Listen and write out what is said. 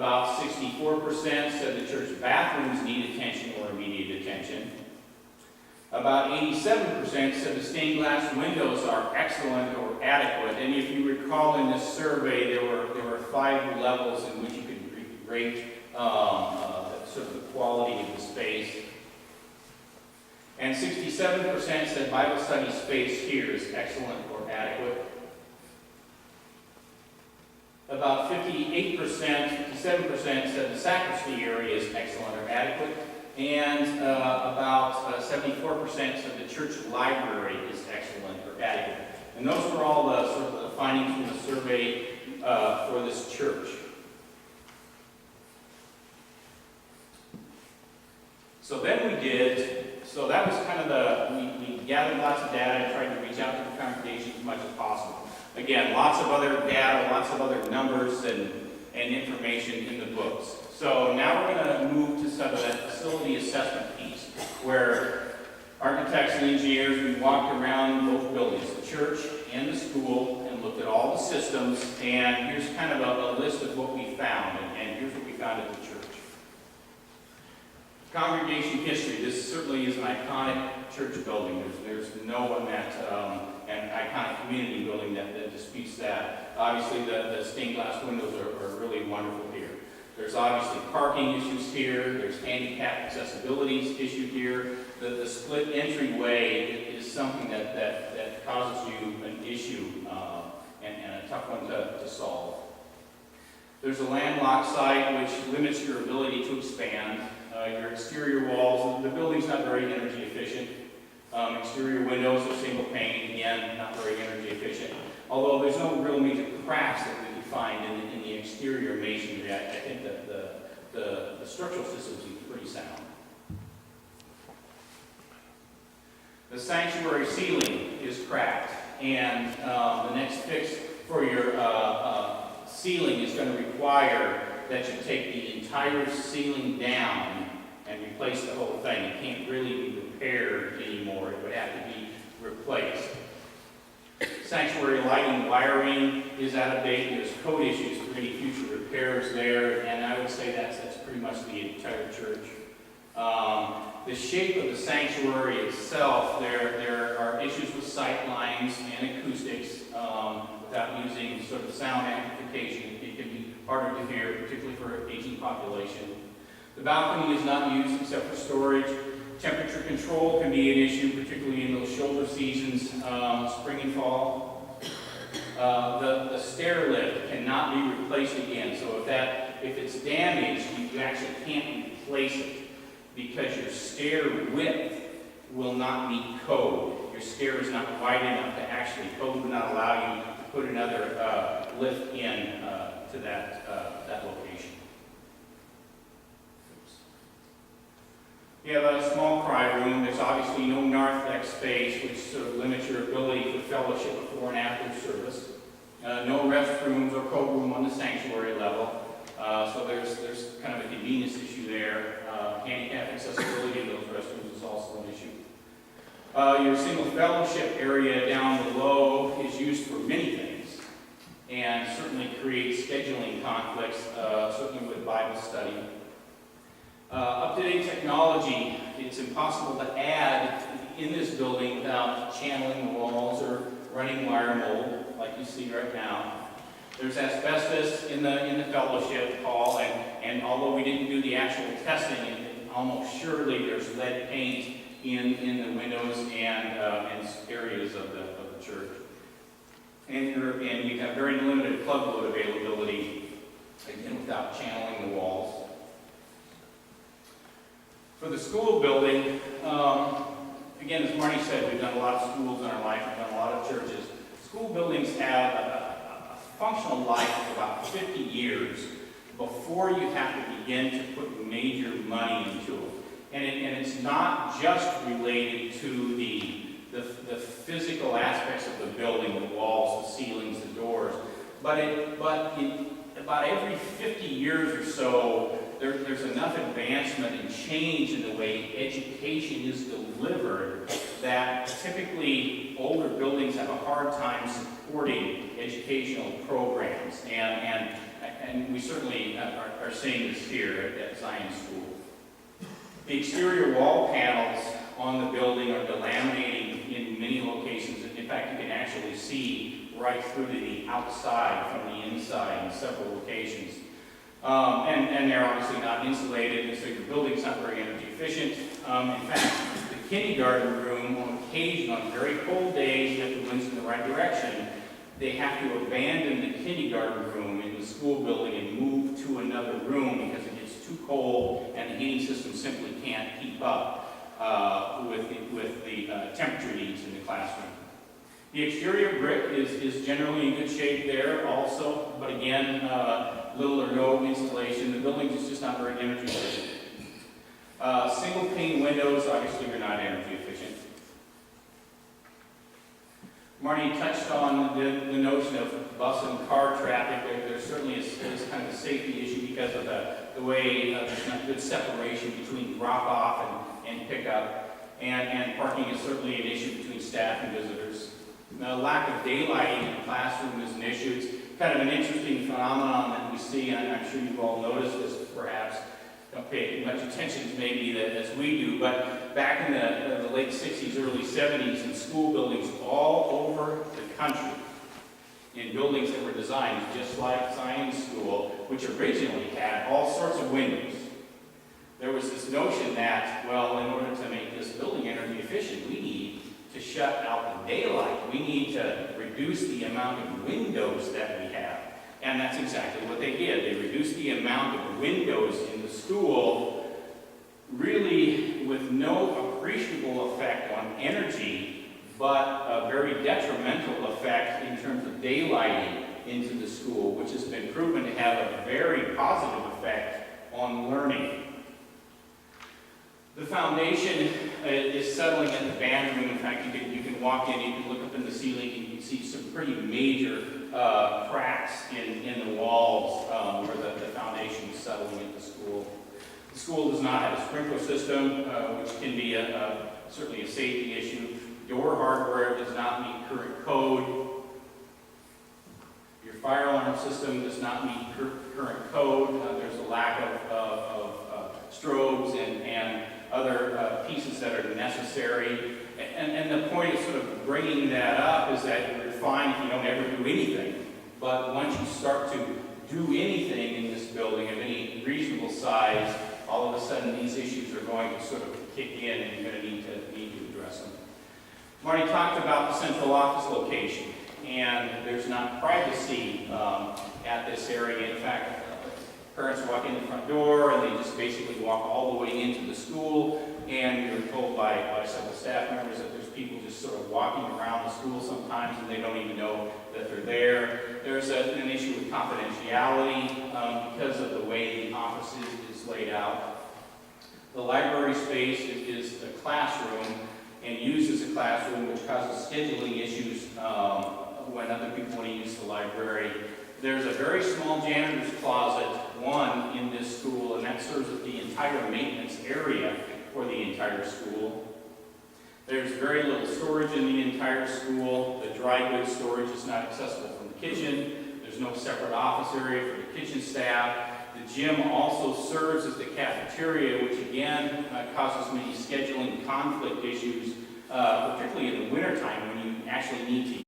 About 64% said the church bathrooms need attention or immediate attention. About 87% said the stained glass windows are excellent or adequate. And if you recall in this survey, there were 5 levels in which you could rate sort of the quality of the space. And 67% said Bible study space here is excellent or adequate. About 58%, 57% said the sacristy area is excellent or adequate. And about 74% said the church library is excellent or adequate. And those were all the sort of the findings from the survey for this church. So then so that was kind of we gathered lots of data and tried to reach out to the congregation as much as possible. Again, lots of other data, lots of other numbers and information in the books. So now we're going to move to some of that facility assessment piece, where architects and engineers, we walked around both buildings, the church and the school, and looked at all the systems, and here's kind of a list of what we found, and here's what we found at the church. Congregation history. This certainly is an iconic church building. There's no one an iconic community building that disputes that. Obviously, the stained glass windows are really wonderful here. There's obviously parking issues here. There's handicap accessibility issue here. The split entryway is something that causes you an issue and a tough one to solve. There's a landlocked site which limits your ability to expand. Your exterior walls, the building's not very energy efficient. Exterior windows are single pane, again, not very energy efficient. Although there's no real major cracks that we can find in the exterior masonry, I think that the structural systems are pretty sound. The sanctuary ceiling is cracked, and the next fix for your ceiling is going to require that you take the entire ceiling down and replace the whole thing. It can't really be repaired anymore. It would have to be replaced. Sanctuary lighting wiring is out of date. There's code issues for any future repairs there, and I would say that's pretty much the entire church. The shape of the sanctuary itself, there are issues with sight lines and acoustics without using sort of sound amplification. It can be harder to hear, particularly for an aging population. The balcony is not used except for storage. Temperature control can be an issue, particularly in those shoulder seasons, spring and fall. The stair lift cannot be replaced again, so if it's damaged, you actually can't replace it because your stair width will not meet code. Your stair is not wide enough to actually, code would not allow you to put another lift in to that location. You have a small cry room. There's obviously no narthex space, which sort of limits your ability for fellowship before and after service. No restrooms or coat room on the sanctuary level. So there's kind of a convenience issue there. Handicap accessibility of those restrooms is also an issue. Your single fellowship area down below is used for many things, and certainly creates scheduling conflicts, certainly with Bible study. Up-to-date technology, it's impossible to add in this building without channeling the walls or running wire mold, like you see right now. There's asbestos in the fellowship hall, and although we didn't do the actual testing, almost surely there's lead paint in the windows and areas of the church. And you have very limited plug load availability, again, without channeling the walls. For the school building, again, as Marty said, we've done a lot of schools in our life, we've done a lot of churches. School buildings have a functional life of about 50 years before you have to begin to put major money into it. And it's not just related to the physical aspects of the building, the walls, the ceilings, the doors, but in about every 50 years or so, there's enough advancement and change in the way education is delivered that typically older buildings have a hard time supporting educational programs. And and we certainly are seeing this here at Zion School. The exterior wall panels on the building are delaminating in many locations. In fact, you can actually see right through to the outside from the inside in several locations. And they're obviously not insulated, and so your building's not very energy efficient. In fact, the kindergarten room, on occasion, on very cold days, if the wind's in the right direction, they have to abandon the kindergarten room in the school building and move to another room because it gets too cold and the heating system simply can't keep up with the temperature needs in the classroom. The exterior brick is generally in good shape there also, but again, little or no insulation. The building is just not very energy efficient. Single pane windows, obviously, are not energy efficient. Marty touched on the notion of bus and car traffic. There certainly is kind of a safety issue because of the way there's not good separation between drop-off and pickup, and parking is certainly an issue between staff and visitors. The lack of daylighting in the classroom is an issue. It's kind of an interesting phenomenon that we see, and I'm sure you've all noticed this perhaps. Don't pay much attention maybe as we do, but back in the late 60s, early 70s, in school buildings all over the country, in buildings that were designed just like Zion School, which originally had all sorts of windows, there was this notion that, well, in order to make this building energy efficient, we need to shut out the daylight. We need to reduce the amount of windows that we have. And that's exactly what they did. They reduced the amount of windows in the school, really with no appreciable effect on energy, but a very detrimental effect in terms of daylighting into the school, which has been proven to have a very positive effect on learning. The foundation is settling in the band room. In fact, you can walk in, you can look up in the ceiling, and you can see some pretty major cracks in the walls where the foundation is settling at the school. The school does not have a sprinkler system, which can be certainly a safety issue. Door hardware does not meet current code. Your fire alarm system does not meet current code. There's a lack of strobes and other pieces that are necessary. And the point of sort of bringing that up is that you're fine if you don't ever do anything. But once you start to do anything in this building of any reasonable size, all of a sudden these issues are going to sort of kick in and you're going to need to address them. Marty talked about the central office location, and there's not privacy at this area. In fact, parents walk in the front door and they just basically walk all the way into the school, and we were told by several staff members that there's people just sort of walking around the school sometimes and they don't even know that they're there. There's an issue with confidentiality because of the way the office is laid out. The library space is a classroom and used as a classroom, which causes scheduling issues when other people want to use the library. There's a very small janitor's closet, one in this school, and that serves as the entire maintenance area for the entire school. There's very little storage in the entire school. The dry goods storage is not accessible from the kitchen. There's no separate office area for the kitchen staff. The gym also serves as the cafeteria, which again causes many scheduling conflict issues, particularly in the wintertime when you actually need to